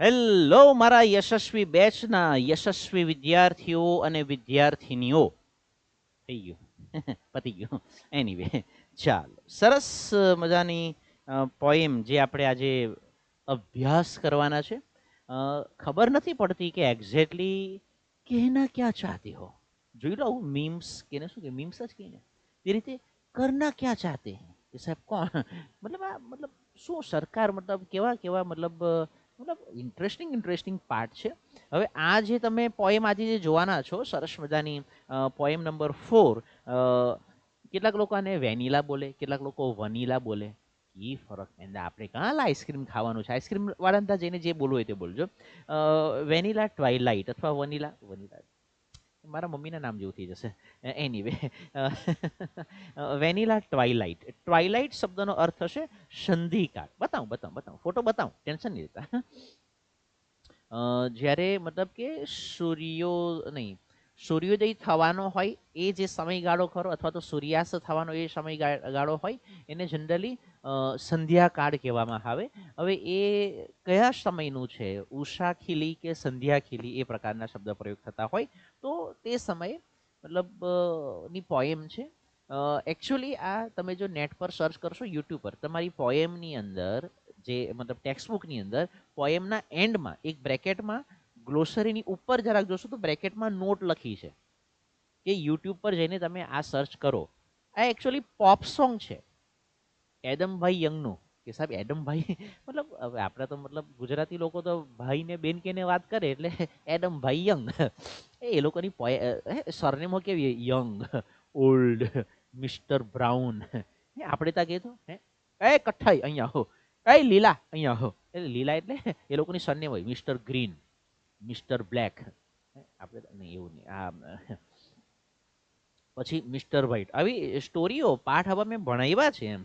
Hello મારા યશસ્વી બેચના યશસ્વી વિદ્યાર્થીઓ અને વિદ્યાર્થીનીઓ. થઈ ગયું પતી ગયું. એનીવે, ચાલો સરસ મજાની પોએમ જે આપણે આજે અભ્યાસ કરવાના છે. ખબર નથી પડતી કે એક્ઝેક્ટલી કહેના ક્યાં ચાહતે હો. જોઈ લો મીમ્સ કેને શું કે મીમ્સ જ કહીને તે રીતે કરના ક્યાં ચાહતે હૈ કે સાહેબ કોણ મતલબ આ મતલબ શું સરકાર મતલબ કેવા કેવા મતલબ ઇન્ટરેસ્ટિંગ પાર્ટ છે. હવે આ જે તમે પોએમ આજે જે જોવાના છો સરસ મજાની પોએમ નંબર 4, કેટલાક લોકો આને વેનીલા બોલે, કેટલાક લોકો વનીલા બોલે. ઈ ફરક નહીં, આપણે કાં આઈસ્ક્રીમ ખાવાનું છે, આઈસ્ક્રીમ વાળાને ત્યાં જઈને જે બોલવું હોય તે બોલજો. વેનીલા ટ્વાઇલાઇટ અથવા વનીલા વનીલા મારા મમ્મીના નામ જેવું થઈ જશે. Anyway, vanilla ટ્વાઇલાઇટ. ટ્વાઇલાઇટ શબ્દનો અર્થ હશે સંધિકાળ. બતાવું ફોટો બતાવું, ટેન્શન નહીં લેતા. જ્યારે મતલબ કે સૂર્યોદય થવાનો હોય એ જે સમયગાળો ખરો અથવા તો સૂર્યાસ્ત થવાનો એ સમયગાળો હોય એને જનરલી સંધ્યાકાળ કહેવામાં આવે. હવે એ કયા સમયનું છે, ઉષા ખીલી કે સંધ્યા ખીલી એ પ્રકારના શબ્દ પ્રયોગ થતા હોય તો તે સમયે મતલબ ની પોએમ છે. એકચ્યુઅલી આ તમે જો નેટ પર સર્ચ કરશો યુટ્યુબ પર તમારી પોએમની અંદર જે મતલબ ટેક્સ્ટબુકની અંદર પોએમના એન્ડમાં એક બ્રેકેટમાં ગ્લોસરીની ઉપર જરાક જોશો તો બ્રેકેટમાં નોટ લખી છે કે યુટ્યુબ પર જઈને તમે આ સર્ચ કરો. આ એકચ્યુઅલી પોપ સોંગ છે એડમભાઈ યંગનું. કે સાહેબ એડમભાઈ મતલબ હવે આપણે તો મતલબ ગુજરાતી લોકો તો ભાઈ ને બેન કેને વાત કરે એટલે એડમભાઈ યંગ. એ લોકોની સરનેમો કેવી યંગ, ઓલ્ડ, મિસ્ટર બ્રાઉન. આપણે ત્યાં કીધું એ કઠ્ઠાઈ અહીંયા હો, એ લીલા અહીંયા હો. એટલે લીલા એટલે એ લોકોની સરનેમ હોય મિસ્ટર ગ્રીન, મિસ્ટર બ્લેક. આપણે નહીં એવું નહીં. આ પછી મિસ્ટર વ્હાઇટ. આવી સ્ટોરીઓ પાઠ હવે મેં ભણાવ્યા છે એમ.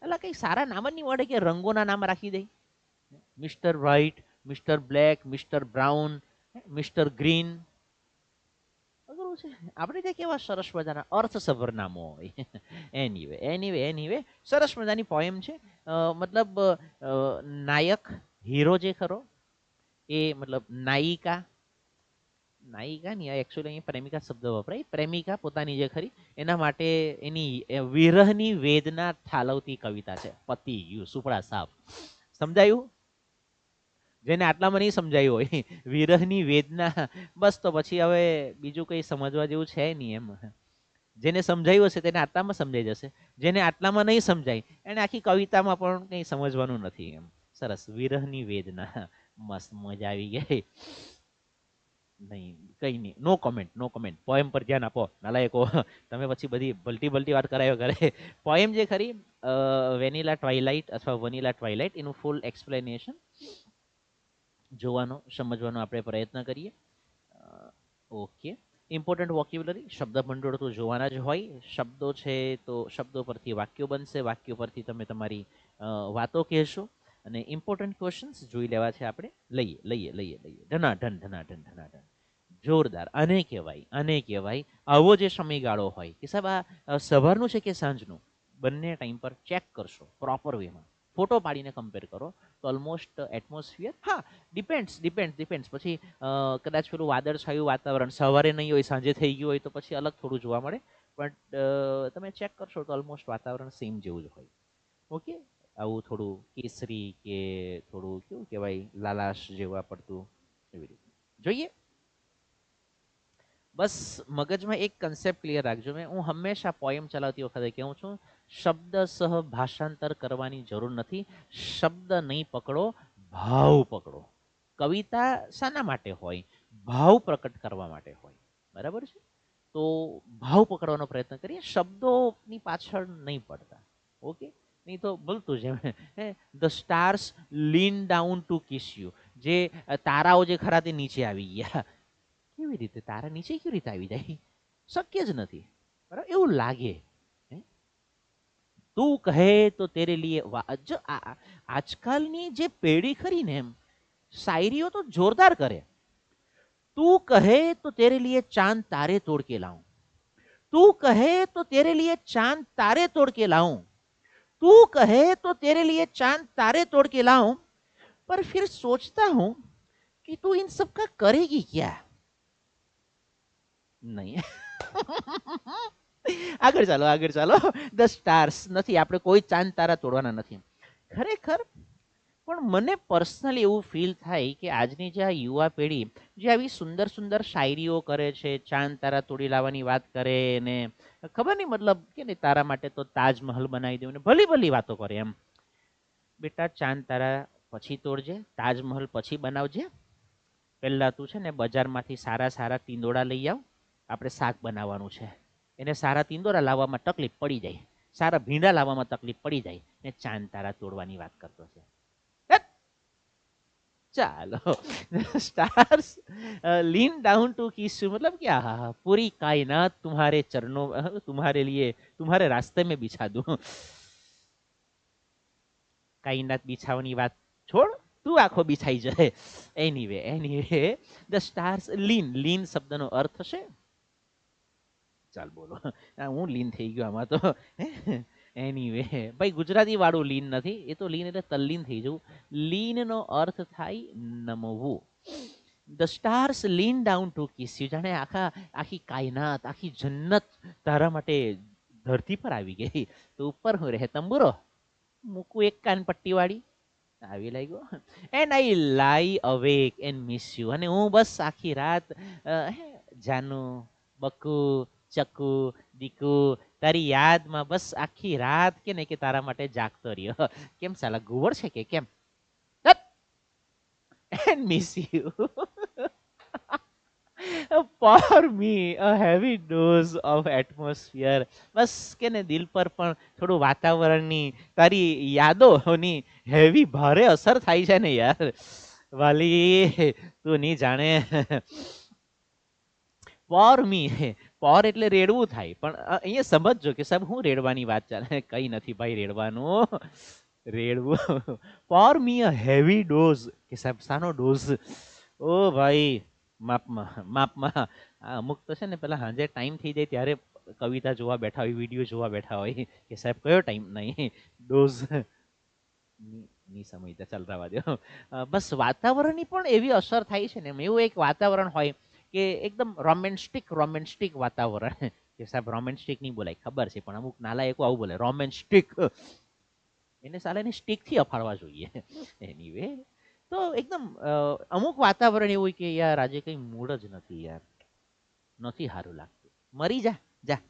એટલે કંઈ સારા નામ જ નહીં મળે કે રંગોના નામ રાખી દઈ. Mr White, mister black, mister brown, mister green. અઘરું છે. આપણે ત્યાં કેવા સરસ મજાના અર્થસભર નામો હોય. એનીવે સરસ મજાની પોએમ છે. મતલબ નાયક હીરો જે ખરો એ મતલબ નાયિકા નાયિકા નહીં, એકચ્યુઅલી અહીં પ્રેમિકા શબ્દ વપરાય. પ્રેમિકા પોતાની જે ખરી એના માટે એની વિરહની વેદના ઠાલવતી કવિતા છે. પતિ ગયું સુપડા સાફ. સમજાયું? જેને આટલામાં નહીં સમજાયું હોય વિરહની વેદના, બસ તો પછી હવે બીજું કંઈ સમજવા જેવું છે નહીં એમ. જેને સમજાયું હશે તેને આટલામાં સમજાઈ જશે, જેને આટલામાં નહીં સમજાય એને આખી કવિતામાં પણ કંઈ સમજવાનું નથી એમ. સરસ, વિરહની વેદના, મસ્ત, મજા આવી ગઈ. નહીં કંઈ નહીં, નો કમેન્ટ. પોએમ પર ધ્યાન આપો નાલાયકો. તમે પછી બધી ભલતી વાત કરાયો કરે. પોએમ જે ખરી વેનીલા ટ્વાઇલાઇટ અથવા વનીલા ટ્વાઇલાઇટ એનું ફૂલ એક્સપ્લેનેશન જોવાનો સમજવાનો આપણે પ્રયત્ન કરીએ. ઓકે, ઇમ્પોર્ટન્ટ વોક્યુબલરી, શબ્દ ભંડોળ તો જોવાના જ હોય. શબ્દો છે તો શબ્દો પરથી વાક્યો બનશે, વાક્યો પરથી તમે તમારી વાતો કહેશો. અને ઇમ્પોર્ટન્ટ ક્વેશ્ચન્સ જોઈ લેવા છે આપણે. લઈએ ધનાઢન જોરદાર. આને કહેવાય આવો જે સમયગાળો હોય કે સાહેબ આ સવારનું છે કે સાંજનું, બંને ટાઈમ પર ચેક કરશો પ્રોપર વેમાં, ફોટો પાડીને કમ્પેર કરો તો ઓલમોસ્ટ એટમોસ્ફિયર, હા ડિપેન્ડ્સ. પછી કદાચ પેલું વાદળછાયું વાતાવરણ સવારે નહીં હોય સાંજે થઈ ગયું હોય તો પછી અલગ થોડું જોવા મળે. બટ તમે ચેક કરશો તો ઓલમોસ્ટ વાતાવરણ સેમ જેવું જ હોય. ઓકે, આવું થોડું કેસરી કે થોડું કેવું કહેવાય લાલાશ જેવા પડતું એવી રીતે જોઈએ. બસ મગજમાં એક કન્સેપ્ટ ક્લિયર રાખજો. હું હંમેશા પોએમ ચલાવતી વખતે કહું છું, શબ્દ સહ ભાષાંતર કરવાની જરૂર નથી. શબ્દ નહીં પકડો, ભાવ પકડો. કવિતા શાના માટે હોય? ભાવ પ્રકટ કરવા માટે હોય. બરાબર છે? તો ભાવ પકડવાનો પ્રયત્ન કરીએ, શબ્દોની પાછળ નહીં પડતા. ઓકે, નહીં તો બોલતું જેમ the stars lean down to kiss you. જે તારાઓ જે ખરા તે નીચે આવી ગયા. કેવી રીતે તારા નીચે કેવી રીતે આવી જાય? શક્ય જ નથી. બરાબર, એવું લાગે. તું કહે તો તેરે લીએ આજકાલની જે પેઢી ખરી ને એમ શાયરીઓ તો જોરદાર કરે. તું કહે તો તેરે લીએ ચાંદ તારે તોડ કે લાऊं, तू कहे तो तेरे लिए चांद तारे तोड़ के लाऊं, तू कहे तो तेरे लिए चांद तारे तोड़ के लाऊं, पर फिर सोचता हूं कि तू इन सब का करेगी क्या? નહીં. આગળ ચાલો. ધ સ્ટાર્સ નથી, આપણે કોઈ ચાંદ તારા તોડવાના નથી. ખરેખર પણ મને પર્સનલી એવું ફીલ થાય કે આજની જે આ યુવા પેઢી જે આવી સુંદર સુંદર શાયરીઓ કરે છે, ચાંદ તારા તોડી લાવવાની વાત કરે ને ખબર નહીં મતલબ કે ને તારા માટે તો તાજમહલ બનાવી દઉં ને ભલી ભલી વાતો કરે એમ. બેટા ચાંદ તારા પછી તોડજે, તાજમહલ પછી બનાવજે. પહેલા તું છે ને બજારમાંથી સારા સારા તીંદોડા લઈ આવ, આપણે શાક બનાવવાનું છે. એને સારા તીંદોડા લાવવામાં તકલીફ પડી જાય, સારા ભીંડા લાવવામાં તકલીફ પડી જાય ને ચાંદ તારા તોડવાની વાત કરતો છે. ચાલો. स्टार्स लीन डाउन टू किस यू, मतलब क्या, पूरी कायनात तुम्हारे चरणों, तुम्हारे लिए, तुम्हारे रास्ते में बिछा दूं. કાયનાત બિછાવાની વાત છોડ, તું આખો બિછાઈ જાય. એનીવે ધ સ્ટાર્સ લીન, લીન શબ્દનો અર્થ છે, ચાલ બોલો, હું લીન થઈ ગયો આમાં તો. એનીવે ભાઈ ગુજરાતી વાળું લીન નથી, એ તો લીન એટલે તલ્લીન થઈ જવું. લીનનો અર્થ થાય નમવું. The stars lean down to kiss you, જાણે આખી કાયનાત, આખી જન્નત તારા માટે ધરતી પર આવી ગઈ. તો ઉપર હું રહે તંબુરો મૂકું એક કાન પટ્ટી વાળી, આવી લાગ્યો. એન્ડ આઈ લાઈ અવેક એન્ડ મિસ યુ, અને હું બસ આખી રાત જાનું બકુ ચકુ દીકુ તારી યાદમાં બસ આખી રાત કે ને કે તારા માટે જાગતો રહ્યો. કેમ સાલા ગુવડ છે કે કેમ? And miss you. For me a heavy dose of atmosphere, બસ કે ને દિલ પર પણ થોડું વાતાવરણની, તારી યાદોની હેવી ભારે અસર થાય છે ને યાર. વાલી તું નહીં જાણે. પોર મી, પોર એટલે રેડવું થાય, પણ અહીંયા સમજજો કે સાહેબ હું રેડવાની વાત ચાલે, કઈ નથી ભાઈ રેડવાનું, રેડવું. પોર મી અ હેવી ડોઝ, કે સાહેબ સાનો ડોઝ? ઓ ભાઈ માપમાં અમુક તો છે ને પેલા સાંજે ટાઈમ થઈ જાય ત્યારે કવિતા જોવા બેઠા હોય, વિડીયો જોવા બેઠા હોય કે સાહેબ કયો ટાઈમ નહીં, ડોઝ ની સમજતા, ચાલ રવા દો. બસ વાતાવરણની પણ એવી અસર થાય છે ને, એવું એક વાતાવરણ હોય કે એકદમ રોમેન્ટિક વાતાવરણ, કે સાહેબ રોમેન્ટિક નહીં બોલાય ખબર છે, પણ અમુક નાલાયકો આવું બોલે રોમેન્ટિક, એને સાલાને સ્ટીકથી અફાડવા જોઈએ. એનીવે તો એકદમ અમુક વાતાવરણ એવું હોય કે યાર આજે કઈ મૂડ જ નથી યાર, નથી સારું લાગતું, મરી જા જા.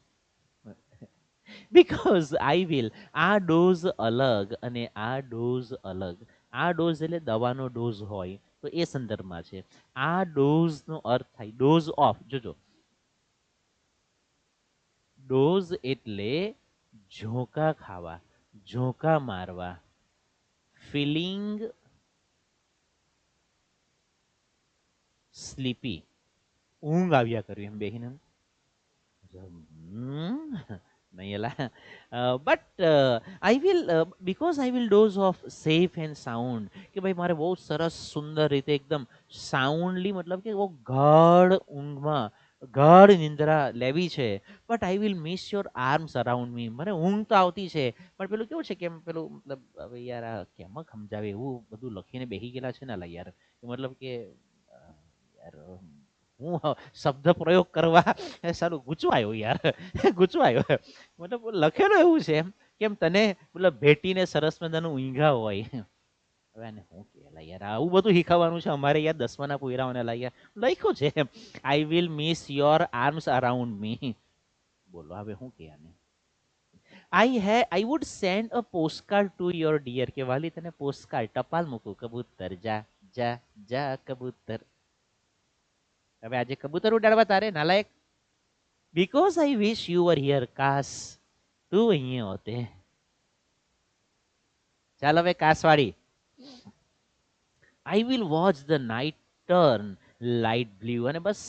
બીકોઝ આઈ વિલ, આ ડોઝ અલગ અને આ ડોઝ અલગ. આ ડોઝ એટલે દવાનો ડોઝ હોય તો એ સંદર્ભમાં છે. આ ડોઝનો અર્થ થાય ડોઝ ઓફ. જોજો, ડોઝ એટલે ઝોંકા ખાવા, ઝોંકા મારવા, ફિલિંગ સ્લીપી, ઊંઘ આવ્યા કર્યું એમ બેહીને. નહીં એલા, but I will, because I will dose of safe and sound, કે ભાઈ મારે બહુ સરસ સુંદર રીતે એકદમ સાઉન્ડલી, મતલબ કે બહુ ગાઢ ઊંઘમાં, ગાઢ નિંદ્રા લેવી છે. But I will miss your arms around મી, મને ઊંઘ તો આવતી છે પણ પેલું કેવું છે કેમ પેલું, મતલબ હવે યાર આ કેમ સમજાવે, એવું બધું લખીને બેસી ગયેલા છે ને લા યાર, મતલબ કે યાર હું શબ્દ પ્રયોગ કરવા સારું ગૂંચવાયો યાર, ગૂંચવાયો. મતલબ લખેલું એવું છે એમ કેમ તને મતલબ ભેટીને સરસ મજાનું ઊંઘા હોય. હવે આને હું કે યાર આવું બધું શીખવાનું છે અમારે યાર, 10માના પોયરાઓને લાગ્યા લખ્યું છે એમ, I will miss your arms around me. બોલો હવે હું કે આને, I would send a postcard to your dear, કે વાલી તને પોસ્ટકાર્ડ ટપાલ મૂકું, કબૂતર જા જા જા કબૂતર. હવે આજે કબૂતર ઉડાડવા તારે નાલાયક. Because I wish you were here, કાશ તું અહીંયા હોતે. ચાલ હવે કાસવાળી. I will watch the night turn light blue, અને બસ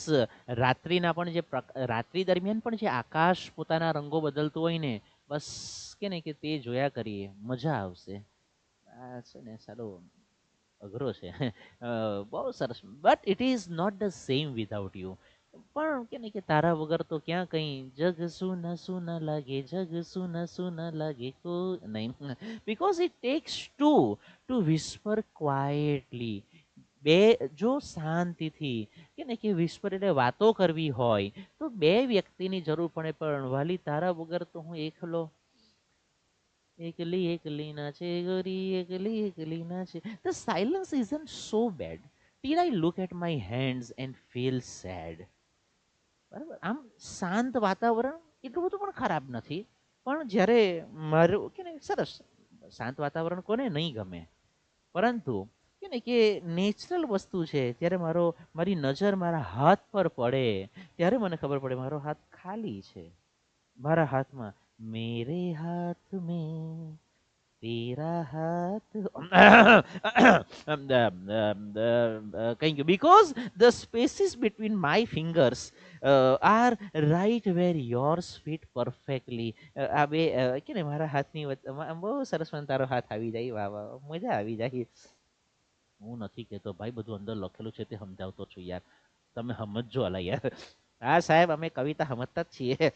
રાત્રિના પણ જે રાત્રિ દરમિયાન પણ જે આકાશ પોતાના રંગો બદલતું હોય ને, બસ કે ને કે તે જોયા કરીએ, મજા આવશે. આ છે ને સારો અઘરો છે. બહુ સરસ, but it is not the same without you. પણ કે ને કે તારા વગર તો ક્યાં કઈ, જગ સુના સુના લાગે, જગ સુના સુના લાગે કો નહીં. Because it takes to whisper quietly, બે જો શાંતિથી કે ને કે વિશ્વર એટલે વાતો કરવી હોય તો બે વ્યક્તિની જરૂર પડે, પણ વાલી તારા વગર તો હું એકલો, એકલી એકલી ના છે ગોરી, એકલી એકલી ના છે. The silence isn't so bad till I look at my hands and feel sad. બરાબર, આમ શાંત વાતાવરણ એટલું બધું પણ ખરાબ નથી, પણ જ્યારે મારું કે ને સરસ શાંત વાતાવરણ કોને નહીં ગમે, પરંતુ કે ને કે નેચરલ વસ્તુ છે ત્યારે મારી નજર મારા હાથ પર પડે ત્યારે મને ખબર પડે મારો હાથ ખાલી છે. મારા હાથમાં મેરે હાથ મેં तेरा हाथ कहेंगे because the spaces between my fingers are right where yours fit perfectly. આ બે કે ને મારા હાથની વચ્ચે બહુ સરસ મને તારો હાથ આવી જાય, વાહ વાહ મજા આવી જાય. હું નથી કહેતો ભાઈ, બધું અંદર લખેલું છે તે સમજાવતો છું યાર, તમે સમજજો અલા યાર. હા સાહેબ, અમે કવિતા સમજતા જ છીએ,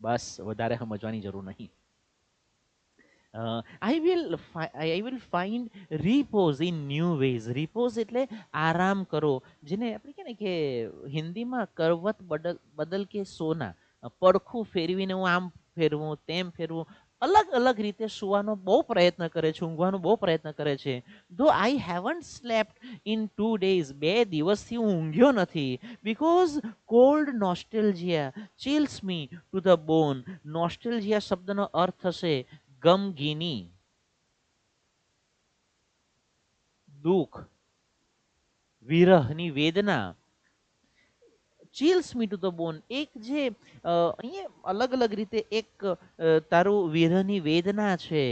બસ વધારે સમજવાની જરૂર નહીં. I will find repose in new ways. Repose એટલે આરામ કરો, જેને આપણે કે ને કે હિન્દીમાં કરવત બદલ કે સોના, પડખું ફેરવીને હું આમ ફેરવું તેમ ફેરવું, અલગ અલગ રીતે સુવાનો બહુ પ્રયત્ન કરે છે, ઊંઘવાનો બહુ પ્રયત્ન કરે છે. Though I haven't slept in 2 days, 2 દિવસથી હું ઊંઘ્યો નથી, because cold nostalgia chills me to the bone. Nostalgia શબ્દનો અર્થ થશે ગમગીની, દુઃખ, વિરહની વેદના. ચિલ્સ મી ટુ ધ બોન, એક જે અહીંયા અલગ અલગ રીતે એક તારું વિરહની વેદના છે,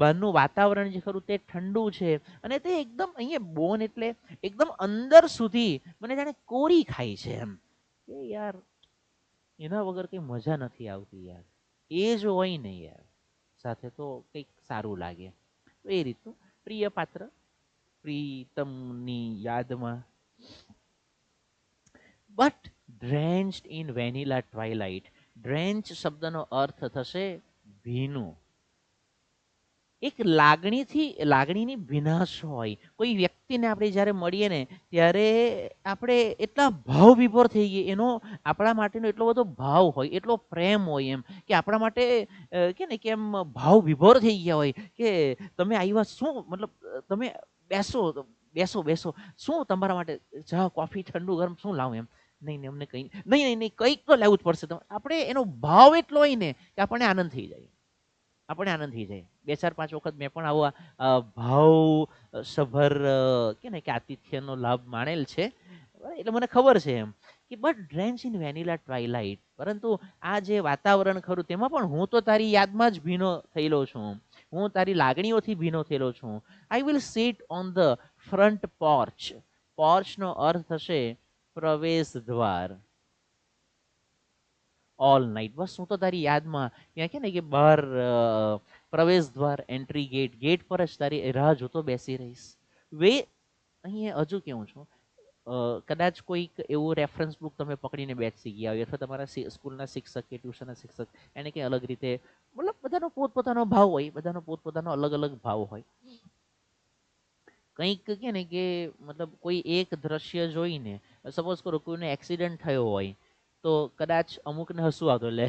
બહારનું વાતાવરણ જે ખરું તે ઠંડુ છે, અને તે એકદમ અહીંયા બોન એટલે એકદમ અંદર સુધી મને જાણે કોરી ખાય છે એમ, કે યાર એના વગર કઈ મજા નથી આવતી યાર, એ જ હોય ને યાર સાથે તો કંઈક સારું લાગે. તો એ રીતનું પ્રિય પાત્ર, પ્રીતમની યાદમાં. બટ ડ્રેન્ચ્ડ ઇન વેનીલા ટ્વાઇલાઇટ, ડ્રેન્ચ શબ્દનો અર્થ થશે ભીનું. એક લાગણીની ભીનાશ હોય, કોઈ વ્યક્તિને આપણે જ્યારે મળીએ ને ત્યારે આપણે એટલા ભાવ વિભોર થઈ ગઈએ, એનો આપણા માટેનો એટલો બધો ભાવ હોય, એટલો પ્રેમ હોય એમ, કે આપણા માટે કે ને કેમ ભાવ વિભોર થઈ ગયા હોય કે તમે આવ્યા શું, મતલબ તમે બેસો બેસો બેસો, શું તમારા માટે ચા કોફી ઠંડુ ગરમ શું લાવું એમ, નહીં નહીં અમને કંઈ નહીં નહીં નહીં કંઈક તો લેવું જ પડશે. આપણે એનો ભાવ એટલો હોય ને કે આપણને આનંદ થઈ જાય, આપણને આનંદ થઈ જાય. 2-4-5 વખત મેં પણ આવા ભાવ સભર કે ને કે આતિથ્યનો લાભ માણેલ છે, એટલે મને ખબર છે એમ કે બટ ડ્રેન્ચ ઇન વેનીલા ટ્વાઇલાઇટ, પરંતુ આ જે વાતાવરણ ખરું તેમાં પણ હું તો તારી યાદમાં જ ભીનો થયેલો છું, હું તારી લાગણીઓથી ભીનો થયેલો છું. I will sit on the front porch. પોર્ચનો અર્થ થશે પ્રવેશ દ્વાર. ઓલ નાઇટ, બસ હું તો તારી યાદમાં ત્યાં કે ને કે બહાર પ્રવેશ દ્વાર, એન્ટ્રી ગેટ, ગેટ પર જ તારી રાહ જોતો બેસી રહીશ. અહીંયા હજુ કેવું છું, કદાચ કોઈક એવું રેફરન્સ બુક તમે પકડીને બેસી ગયા હોય, અથવા તમારા સ્કૂલના શિક્ષક કે ટ્યુશનના શિક્ષક એને કંઈ અલગ રીતે, મતલબ બધાનો પોતપોતાનો ભાવ હોય, બધાનો પોતપોતાનો અલગ અલગ ભાવ હોય. કંઈક કે ને કે મતલબ કોઈ એક દ્રશ્ય જોઈને, સપોઝ કરો કોઈને એક્સિડન્ટ થયો હોય તો કદાચ અમુકને હસવું આવતો, લે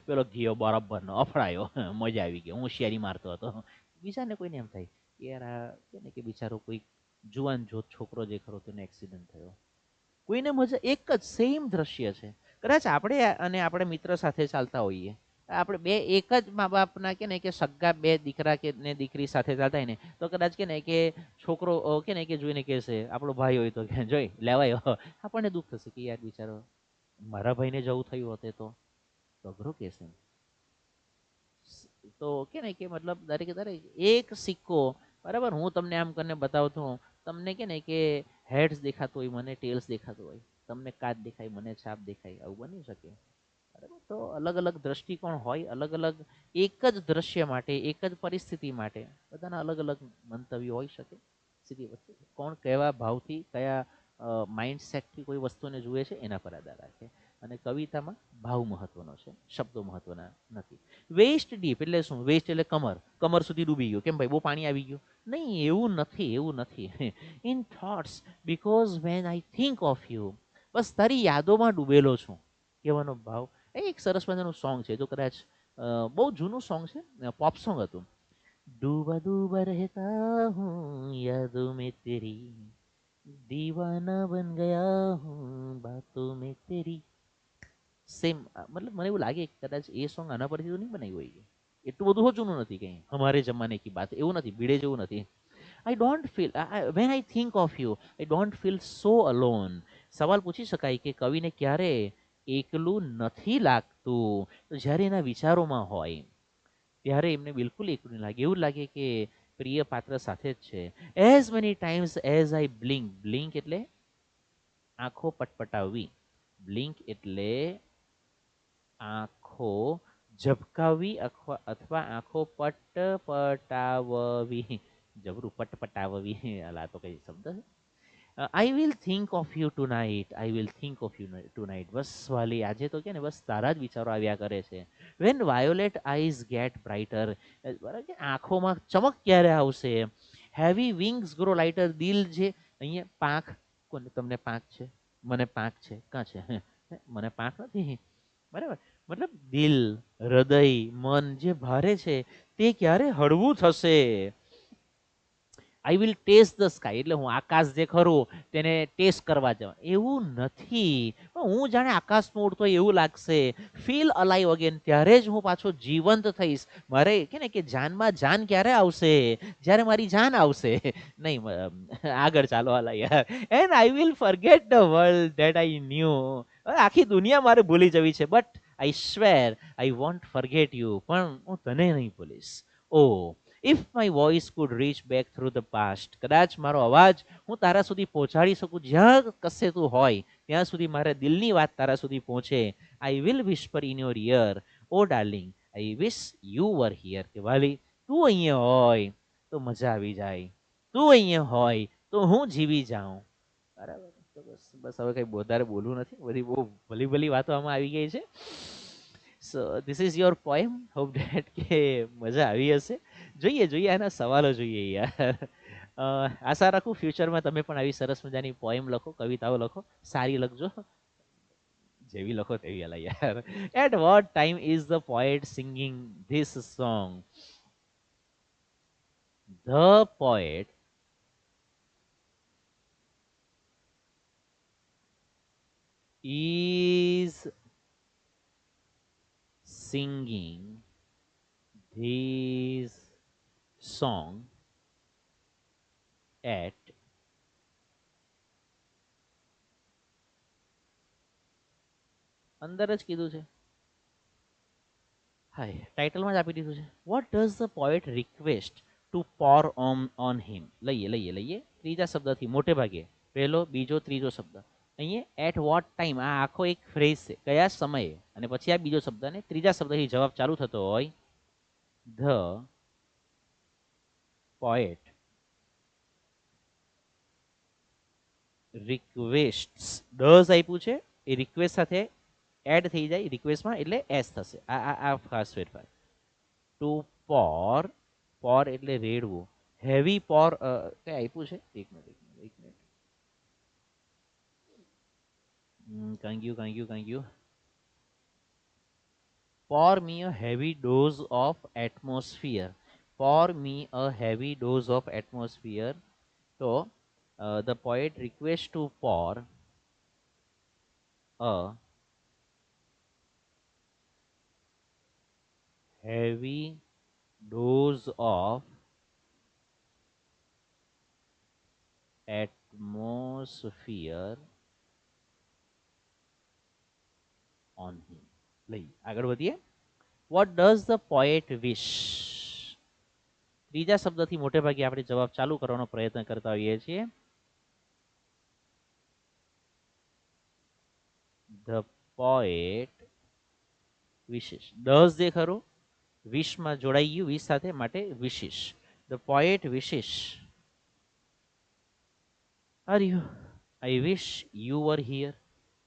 પેલો ગયો બરાબરનો અફડાયો, મજા આવી ગઈ, હું શેરી મારતો હતો. બીજાને કોઈને એમ થાય યાર આ કે ને કે બિચારો કોઈ જુવાન જોત છોકરો જે ખરો તેનો એક્સિડન્ટ થયો. કોઈને મજા, એક જ સેમ દ્રશ્ય છે, કદાચ આપણે અને આપણે મિત્ર સાથે ચાલતા હોઈએ, આપણે બે એક જ મા બાપના કે ને કે સગા બે દીકરા કે ને દીકરી સાથે ચાલતા હોય ને, તો કદાચ કે ને કે છોકરો કે ને કે જોઈને કહેશે, આપણો ભાઈ હોય તો કે જોઈ લેવાયો, આપણને દુઃખ થશે કે યાર બિચારો મારા ભાઈને જવું થયું હોતે તો અઘરો કહેશે. તો કે ને કે મતલબ દરેકે દરેક એક સિક્કો, બરાબર, હું તમને આમ કરીને બતાવતો હોઉં, તમને કે ને કે હેડ્સ દેખાતું હોય, મને ટેલ્સ દેખાતું હોય, તમને કાચ દેખાય મને છાપ દેખાય, આવું બની શકે. બરાબર, તો અલગ અલગ દ્રષ્ટિકોણ હોય, અલગ અલગ એક જ દ્રશ્ય માટે, એક જ પરિસ્થિતિ માટે બધાના અલગ અલગ મંતવ્યો હોઈ શકે. સીધી વસ્તુ કોણ કેવા ભાવથી, કયા માઇન્ડસેટથી કોઈ વસ્તુને જુએ છે એના પર આધાર રાખે. અને કવિતામાં ભાવ મહત્વનો છે, શબ્દો મહત્વના નથી. વેસ્ટ ડીપ એટલે શું? વેસ્ટ એટલે કમર, કમર સુધી ડૂબી ગયો. કેમ ભાઈ, બહુ પાણી આવી ગયું? નહીં, એવું નથી, એવું નથી. In thoughts because when I think of you, બસ તારી યાદોમાં ડૂબેલો છું, કહેવાનો ભાવ. એ એક સરસ મજાનું સોંગ છે, તો કદાચ બહુ જૂનું સોંગ છે, પોપ સોંગ હતું. डूबा डूबा रहता हूँ यादों में तेरी, दीवाना बन गया हूँ बातों में तेरी. સેમ, મતલબ મને એવું લાગે કે કદાચ એ સોંગ આના પરથી તો નહીં બનાવ્યું હોય. એટલું બધું જૂનું નથી કંઈ, હમારે જમાને કી બાત એવું નથી, ભીડે જેવું નથી. I don't feel, van I think of you I don't feel so alone. સવાલ પૂછી શકાય કે કવિને ક્યારે એકલું નથી લાગતું? તો જ્યારે એના વિચારોમાં હોય ત્યારે એમને બિલકુલ એકલું નહીં લાગે. એવું લાગે કે પ્રિય પાત્ર સાથે જ છે. As many times as I blink, blink એટલે આંખો પટપટાવવી, બ્લિંક એટલે આંખો ઝબકાવવી અથવા આંખો પટપટાવવી. જબરું, પટપટાવવી, અલા તો કઈ શબ્દ છે. I will think of you tonight, I will think of you tonight. બસ વાલી, આજે તો કે ને બસ તારા જ વિચારો આવ્યા કરે છે. When violet eyes get brighter, બરાબર કે આંખોમાં ચમક ક્યારે આવશે? હેવી વિંગ્સ ગ્રો લાઇટર, દિલ જે અહીંયા પાંખ, કોને તમને પાંખ છે? મને પાંખ છે, કાં છે? મને પાંખ નથી, બરાબર. મતલબ દિલ, હૃદય, મન જે ભારે છે તે ક્યારે હળવું થશે? I will taste the sky એટલે હું આકાશ જે ખરું તેને ટેસ્ટ કરવા જવા, એવું નથી. હું જાણે આકાશમાં ઉડતો એવું લાગશે. ફીલ અલાઈવ અગેન, ત્યારે જ હું પાછો જીવંત થઈશ. મારે કે ને કે જાનમાં જાન ક્યારે આવશે? જ્યારે મારી જાન આવશે. નહીં, આગળ ચાલો હાલા યાર. And I will forget the world that I knew. આખી દુનિયા મારે ભૂલી જવી છે, but I swear I won't forget you. પણ હું તને નહીં ભૂલીશ. Oh, if my voice could reach back through the past, કદાચ મારો અવાજ હું તારા સુધી પહોંચાડી શકું, જ્યાં કશે તું હોય ત્યાં સુધી મારા દિલની વાત તારા સુધી પહોંચે. I will whisper in your ear, oh darling I wish you were here. કે વાલી, તું અહીંયા હોય તો મજા આવી જાય, તું અહીંયા હોય તો હું જીવી જાઉં. બરાબર. તો બસ બસ હવે કંઈ વધારે બોલવું નથી, બધી બહુ ભલી ભલી વાતો આમાં આવી ગઈ છે. So this is your poem. Hope date કે મજા આવી હશે. જોઈએ જોઈએ આના સવાલો જોઈએ યાર. આશા રાખું ફ્યુચરમાં તમે પણ આવી સરસ મજાની પોએમ લખો, કવિતાઓ લખો, સારી લખજો, જેવી લખો તેવી. અલા યાર. At what time is the poet singing this song? The poet is singing this song at અંદર જ કીધું છે, હાય ટાઇટલમાં જ આપી દીધું છે. What does the poet request two Por on હિમ? લઈએ લઈએ લઈએ ત્રીજા શબ્દથી મોટે ભાગે, પહેલો બીજો ત્રીજો શબ્દ. અહીંયા એટ વોટ ટાઈમ, આ આખો એક ફ્રેઝ છે, કયા સમયે, અને પછી આ બીજો શબ્દ, અને ત્રીજા શબ્દથી જવાબ ચાલુ થતો હોય. ધ પોએટ રિક્વેસ્ટ, ડઝ આપ્યું છે, એ રિક્વેસ્ટ સાથે એડ થઈ જાય રિક્વેસ્ટમાં, એટલે એસ થશે. આ ખાસ ફેરફાર. ટુ પોર, પોર એટલે રેડવું, હેવી પોર કઈ આપ્યું છે? એક મિનિટ એક મિનિટ એક મિનિટ. કાંઈ ગયું કાંઈ ગયું કાંઈ ગયું. pour me a heavy dose of atmosphere, pour me a heavy dose of atmosphere. So the poet requests to pour a heavy dose of atmosphere on him. લઈ આગળ વધીએ. વોટ ડઝ ધ પોએટ વિશ? ત્રીજા શબ્દથી મોટે ભાગે આપણે જવાબ ચાલુ કરવાનો પ્રયત્ન કરતા હોઈએ છીએ. ધ પોએટ વિશેષ, ડઝ જે ખરું વિશમાં જોડાઈ ગયું, વિશ સાથે, માટે વિશેષ. ધ પોએટ વિશેષ, are you, I wish you were here.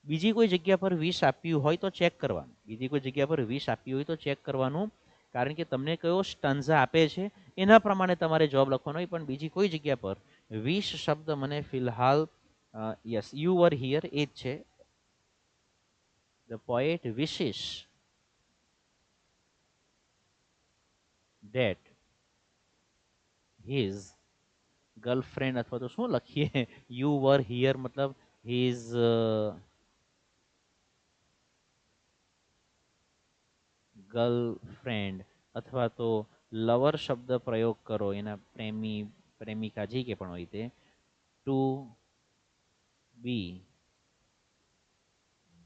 બીજી કોઈ જગ્યા પર વિષ આપ્યું હોય તો ચેક કરવાનું, બીજી કોઈ જગ્યા પર વિષ આપ્યું હોય તો ચેક કરવાનું, કારણ કે તમને કયો સ્ટન્ઝા આપે છે એના પ્રમાણે તમારે જવાબ લખવાનો હોય. પણ બીજી કોઈ જગ્યા પર વિષ શબ્દ મને ફિલહાલ યસ યુ વર હિયર એ જ છે. The poet wishes that his girlfriend અથવા તો શું લખીએ you were here મતલબ his girlfriend અથવા તો લવર શબ્દ પ્રયોગ કરો એના પ્રેમી પ્રેમિકા જે કે પણ હોય તે to be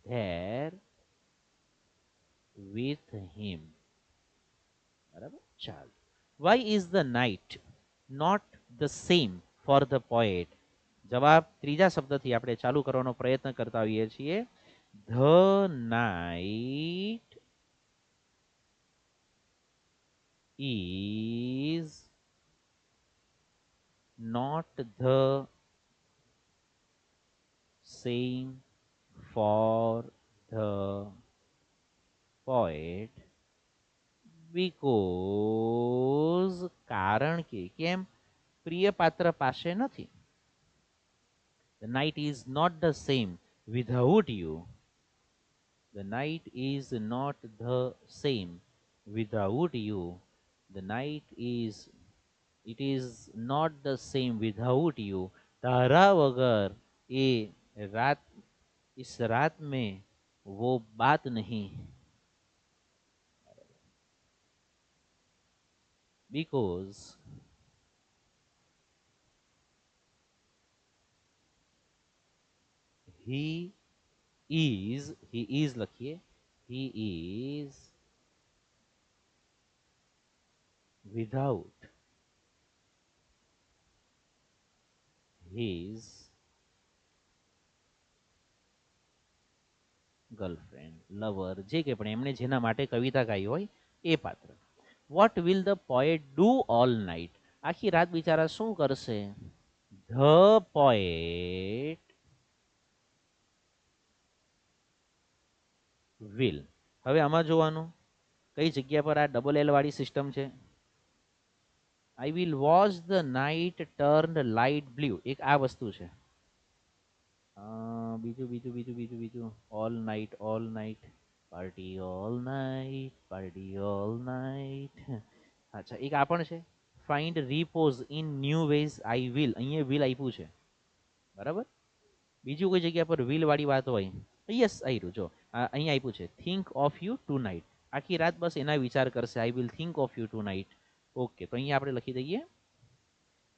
there with him. બરાબર, ચાલ. why is the night not the same for the poet? જવાબ ત્રીજા શબ્દથી આપણે ચાલુ કરવાનો પ્રયત્ન કરતા હોઈએ છીએ. The night is not the same for the poet because કારણ કે કેમ પ્રિય પાત્ર પાસે નથી. The night is not the same without you. The night is not the same without you. The night is it is not the same without you. तारा वगर ये रात इस रात में वो बात नहीं. Because he is લખીએ he is without his girlfriend lover જે કે પણ એમણે જેના માટે કવિતા ગાઈ હોય એ પાત્ર. What will the poet do all night? આખી રાત બિચારા શું કરશે? The poet will. હવે આમાં જોવાનું કઈ જગ્યા પર આ ડબલ એલ વાળી સિસ્ટમ છે. I will watch the night turn light blue, એક આ વસ્તુ છે. બીજું બીજું બીજું બીજું બીજું all night party all night. અચ્છા એક આ પણ છે. Find repose in new ways I will, અહીંયા વિલ આપ્યું છે બરાબર. બીજું કોઈ જગ્યા પર વિલ વાળી વાત હોય યસ આવ્યું જો અહીંયા આપ્યું છે think of you tonight. આખી રાત બસ એના વિચાર કરશે I will think of you tonight. Okay તો અહીંયા આપણે લખી દઈએ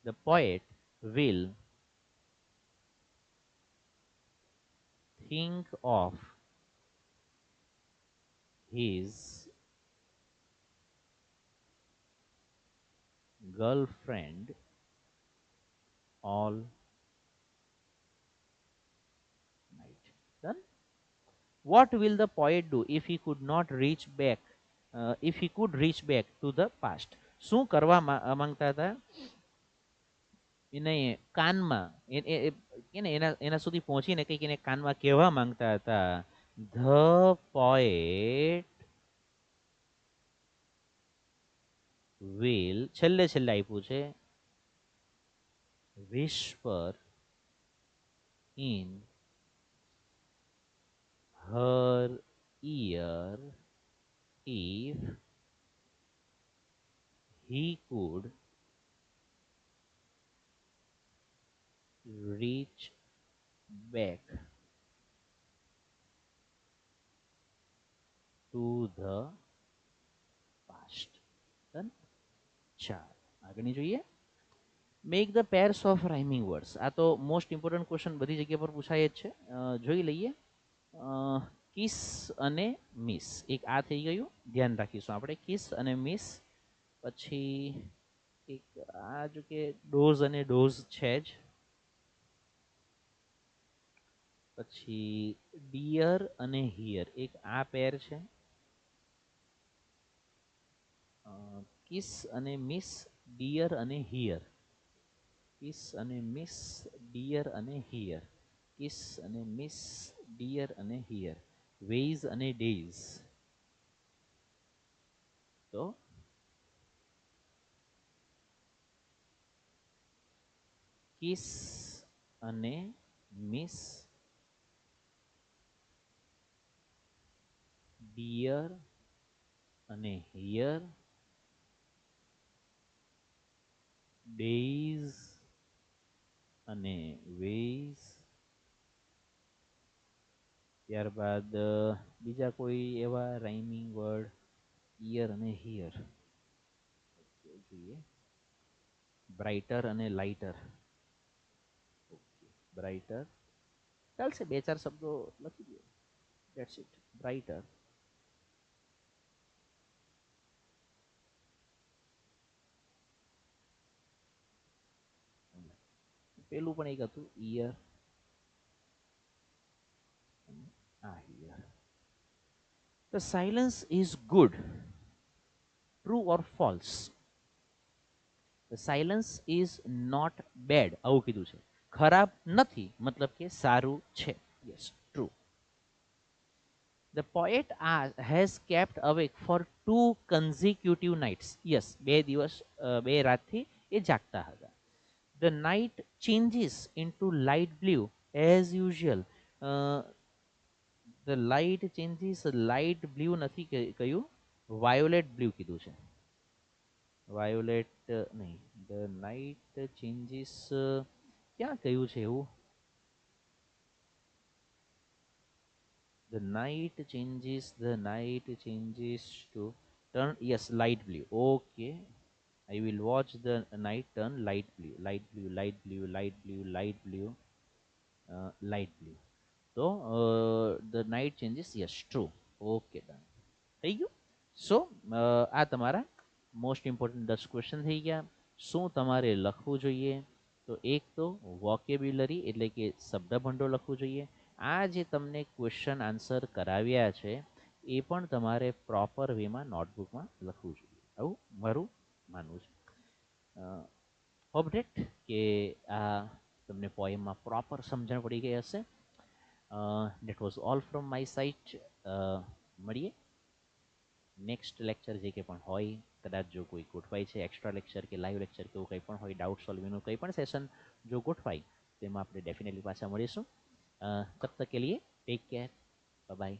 the poet will think of his girlfriend all night. Done. What will the poet do if he could not reach back if he could reach back to the past? શું કરવા માંગતા હતા એને કાનમાં એને એના એના સુધી પહોંચીને કંઈક એને કાનમાં કહેવા માંગતા હતા. ધ પોએટ વિલ છેલ્લે છેલ્લે આપ્યું છે whisper in her ear if he could reach back to the past. Done. ચાલો આગળની જોઈએ. Make the pairs of rhyming words. આ તો મોસ્ટ ઇમ્પોર્ટન્ટ ક્વેશ્ચન બધી જગ્યા પર પૂછાય જ છે. જોઈ લઈએ. કિસ અને મિસ, એક આ થઈ ગયું, ધ્યાન રાખીશું આપણે કિસ અને મિસ. પછી એક આ જો કે ડોઝ અને ડોઝ છે જ. પછી ડિયર અને હિયર, એક આ પેર છે. કિસ અને મિસ, ડિયર અને હિયર. કિસ અને મિસ, ડિયર અને હિયર. કિસ અને મિસ, ડિયર અને હિયર, વેઇઝ અને ડેઝ. તો કિસ અને મિસ, ડિયર અને હિયર, ડેઝ અને વેઇઝ. ત્યારબાદ બીજા કોઈ એવા રાઇમિંગ વર્ડ ઈયર અને હિયર જોઈએ. બ્રાઇટર અને લાઇટર. બ્રાઇટર ચાલશે, બે ચાર શબ્દો લખી દો. That's it. બ્રાઇટર. પેલું પણ એક હતું ઈયર, આ here. The silence is good. True or false? The silence is not bad. આવું કીધું છે. ખરાબ નથી મતલબ કે સારું છે. Yes, true. The poet has kept awake for 2 consecutive nights. Yes, બે દિવસ બે રાતથી એ જાગતા હતા. The night changes into light blue as usual. The light changes, light blue નથી કહ્યું, વાયોલેટ બ્લુ કીધું છે. વાયોલેટ નહીં. The night changes ક્યાં કહ્યું છે એવું? The night changes to turn, yes, light blue. Okay, I will watch the night turn light blue, light blue, light blue, light blue, light blue, light blue. So the night changes, yes, true. Okay, done. થઈ ગયું. સો આ તમારા most important 10 question થઈ ગયા. શું તમારે લખવું જોઈએ? તો એક તો વોકેબ્યુલરી એટલે કે શબ્દ ભંડોળ લખવું જોઈએ. આ જે તમને ક્વેશ્ચન આન્સર કરાવ્યા છે એ પણ તમારે પ્રોપર વેમાં નોટબુકમાં લખવું જોઈએ, આવું મારું માનવું છે. હોપ ડેટ કે આ તમને પોએમમાં પ્રોપર સમજણ પડી ગઈ હશે. That was all from my site. મળીએ નેક્સ્ટ લેક્ચર જે કંઈ પણ હોય, કદાચ જો કોઈ ગોઠવાય છે એક્સ્ટ્રા લેક્ચર કે લાઈવ લેક્ચર કે એવું કંઈ પણ હોય, ડાઉટ સોલ્વિંગનું કંઈ પણ સેશન જો ગોઠવાય તેમાં આપણે ડેફિનેટલી પાછા મળીશું. તબ તક કે લીએ ટેક કેર, બાય બાય.